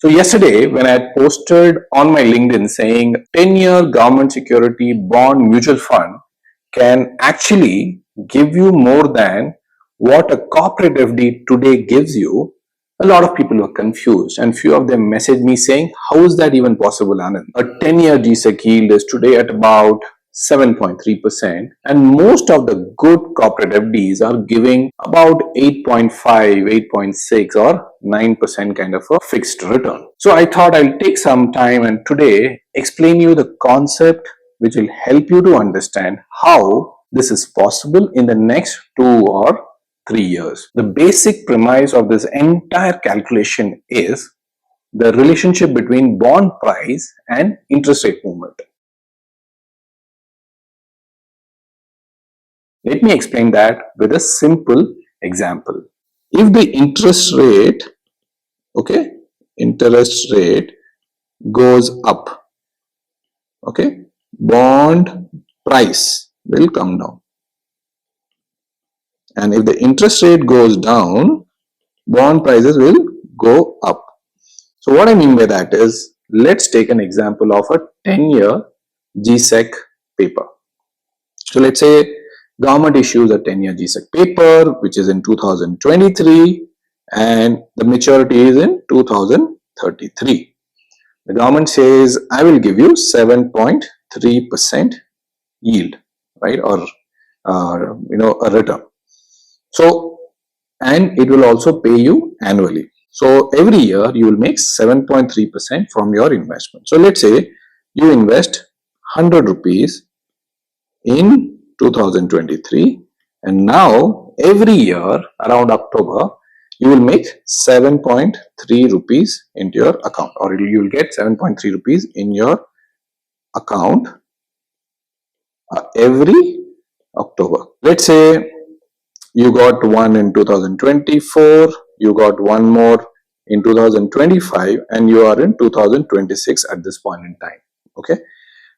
So yesterday when I had posted on my LinkedIn saying 10-year government security bond mutual fund can actually give you more than what a corporate FD today gives you, a lot of people were confused and few of them messaged me saying, how is that even possible, Anand? A 10-year GSEC yield is today at about 7.3% and most of the good corporate FDs are giving about 8.5, 8.6 or 9% kind of a fixed return. So I thought I'll take some time and today explain you the concept which will help you to understand how this is possible in the next 2 or 3 years. The basic premise of this entire calculation is the relationship between bond price and interest rate movement. Let me explain that with a simple example. If the interest rate goes up, bond price will come down. And if the interest rate goes down, bond prices will go up. So what I mean by that is, let's take an example of a 10-year GSEC paper. So let's say government issues a 10-year GSEC paper which is in 2023 and the maturity is in 2033. The government says, I will give you 7.3% yield, right, or a return. So, and it will also pay you annually. So every year you will make 7.3% from your investment. So let's say you invest 100 rupees in 2023 and now every year around October you will make 7.3 rupees into your account, or you will get 7.3 rupees in your account every October. Let's say you got one in 2024, you got one more in 2025 and you are in 2026 at this point in time. Okay.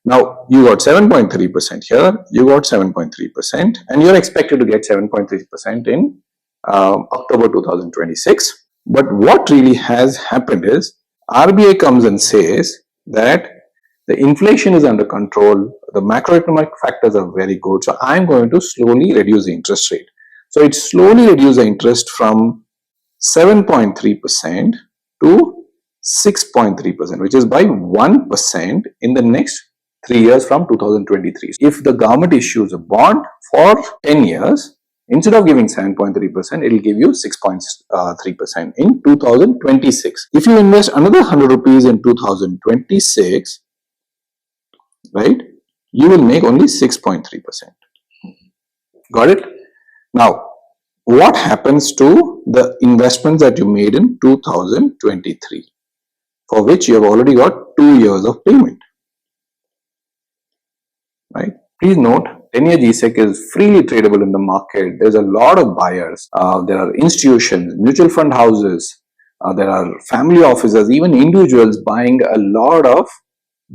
Now you got 7.3% here, you got 7.3% and you're expected to get 7.3% in October 2026. But what really has happened is RBI comes and says that the inflation is under control, the macroeconomic factors are very good, so I'm going to slowly reduce the interest rate. So it slowly reduced the interest from 7.3% to 6.3%, which is by 1% in the next 3 years from 2023. If the government issues a bond for 10 years, instead of giving 7.3%, it will give you 6.3% in 2026. If you invest another 100 rupees in 2026, right, you will make only 6.3%. Got it? Now, what happens to the investments that you made in 2023, for which you have already got 2 years of payment? Right? Please note, 10-year GSEC is freely tradable in the market. There's a lot of buyers. There are institutions, mutual fund houses, there are family offices, even individuals buying a lot of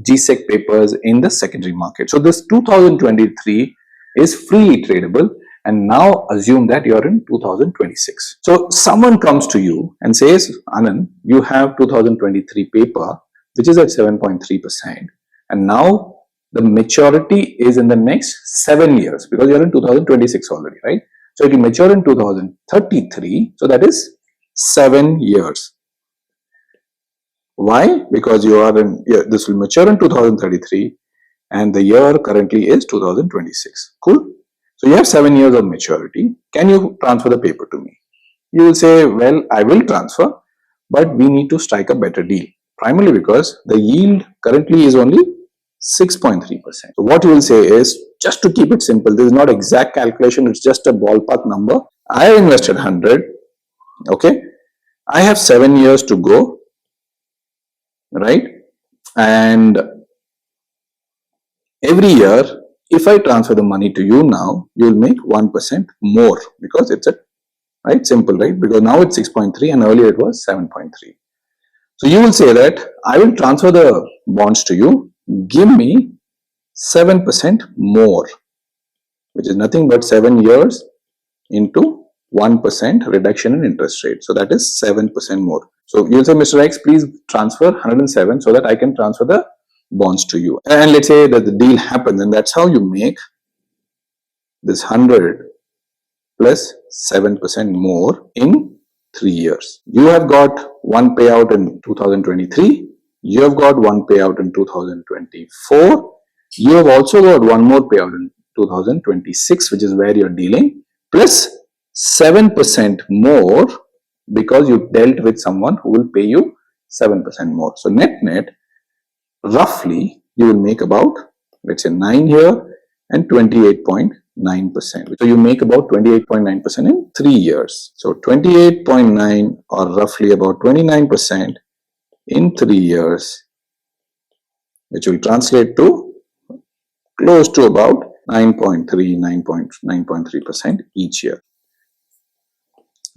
GSEC papers in the secondary market. So this 2023 is freely tradable, and now assume that you're in 2026. So someone comes to you and says, Anand, you have 2023 paper which is at 7.3% and now the maturity is in the next 7 years because you're in 2026 already, right? So it will mature in 2033, so that is 7 years. Why? Because this will mature in 2033 and the year currently is 2026. Cool. So you have 7 years of maturity. Can you transfer the paper to me? You will say, well, I will transfer, but we need to strike a better deal. Primarily because the yield currently is only 6.3%. So what you will say is, just to keep it simple, this is not exact calculation, it's just a ballpark number. I have invested 100, okay? I have 7 years to go, right? And every year, if I transfer the money to you now, you will make 1% more because it's simple, right? Because now it's 6.3 and earlier it was 7.3. So you will say that I will transfer the bonds to you, give me 7% more, which is nothing but 7 years into 1% reduction in interest rate. So that is 7% more. So you'll say, Mr. X, please transfer 107 so that I can transfer the bonds to you. And let's say that the deal happens, and that's how you make this 100 plus 7% more in 3 years. You have got one payout in 2023. You have got one payout in 2024. You have also got one more payout in 2026, which is where you're dealing, plus 7% more because you dealt with someone who will pay you 7% more. So net net, roughly, you will make about, let's say, 9 here and 28.9%. So you make about 28.9% in 3 years. So 28.9 or roughly about 29% in 3 years, which will translate to close to about 9.3, 9.3% each year.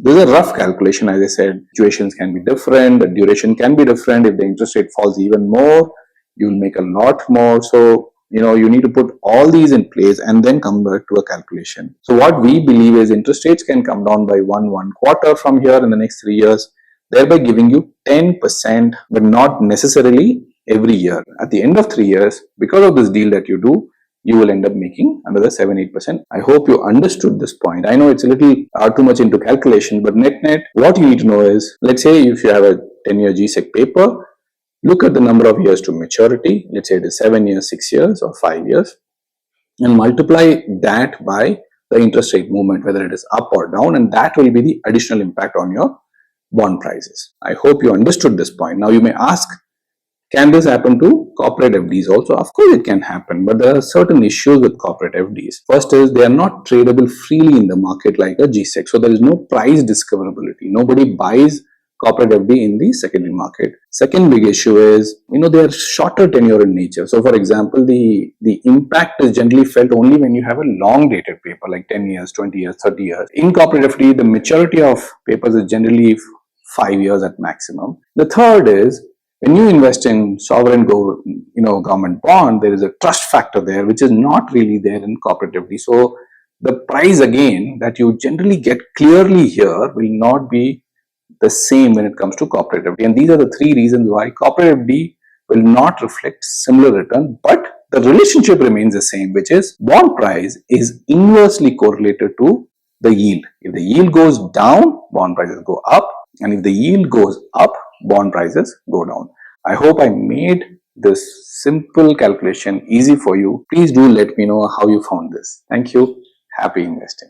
This is a rough calculation. As I said, situations can be different, the duration can be different. If the interest rate falls even more, you'll make a lot more. So, you need to put all these in place and then come back to a calculation. So what we believe is interest rates can come down by one quarter from here in the next 3 years, thereby giving you 10%, but not necessarily every year. At the end of 3 years, because of this deal that you do, you will end up making another 7-8%. I hope you understood this point. I know it's a little too much into calculation, but net, what you need to know is, let's say if you have a 10-year GSEC paper, look at the number of years to maturity. Let's say it is 7 years, 6 years, or 5 years, and multiply that by the interest rate movement, whether it is up or down, and that will be the additional impact on your bond prices. I hope you understood this point. Now you may ask, can this happen to corporate FDs also? Of course it can happen, but there are certain issues with corporate FDs. First is they are not tradable freely in the market like a GSEC. So there is no price discoverability. Nobody buys corporate FD in the secondary market. Second big issue is, they are shorter tenure in nature. So for example, the impact is generally felt only when you have a long dated paper like 10 years, 20 years, 30 years. In corporate FD, the maturity of papers is generally 5 years at maximum. The third is, when you invest in sovereign government bond, there is a trust factor there, which is not really there in corporate FD. So the price again that you generally get clearly here will not be the same when it comes to corporate FD. And these are the 3 reasons why corporate FD will not reflect similar return, but the relationship remains the same, which is bond price is inversely correlated to the yield. If the yield goes down, bond prices go up, and if the yield goes up, bond prices go down. I hope I made this simple calculation easy for you. Please do let me know how you found this. Thank you. Happy investing.